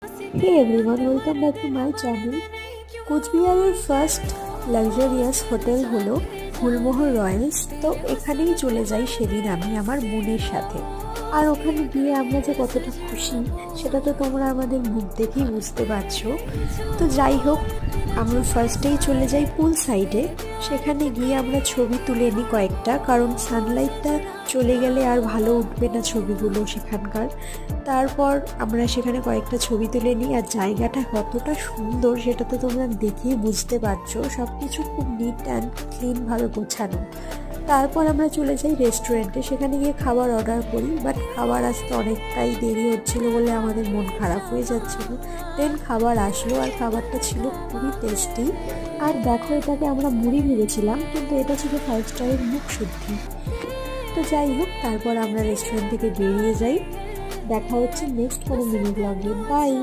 Hey everyone, welcome back to my channel. কোচবিহারের first luxurious hotel হলো ফুলমোহর Royals. তো এখানেই চলে যাই সেদিন আমি আমার বোনের সাথে। আর ওখানে গিয়ে আমরা যে কতটা খুশি সেটা তো তোমরা আমাদের মুখ দেখেই বুঝতে পারছো। তো যাই হোক, আমরা ফার্স্টেই চলে যাই পুল সাইডে। সেখানে গিয়ে আমরা ছবি তুলে নিই কয়েকটা, কারণ সানলাইটটা চলে গেলে আর ভালো উঠবে না ছবিগুলো সেখানকার। তারপর আমরা সেখানে কয়েকটা ছবি তুলে নিই। আর জায়গাটা কতটা সুন্দর সেটা তো তোমরা দেখেই বুঝতে পারছো। সব কিছু খুব নিট অ্যান্ড ক্লিনভাবে গোছানো। তারপর আমরা চলে যাই রেস্টুরেন্টে, সেখানে গিয়ে খাবার অর্ডার করি। বাট খাবার আসতে অনেকটাই দেরি হচ্ছিলো বলে আমাদের মন খারাপ হয়ে যাচ্ছিলো। দেন খাবার আসলো আর খাবারটা ছিল খুবই টেস্টি। আর দেখো, এটাকে আমরা মুড়ি ভেবেছিলাম, কিন্তু এটা ছিল 5 স্টারের মুখ শুদ্ধি। তো যাই হোক, তারপর আমরা রেস্টুরেন্ট থেকে বেরিয়ে যাই। দেখা হচ্ছে নেক্সট কোনো মিনি ব্লগে। বাই।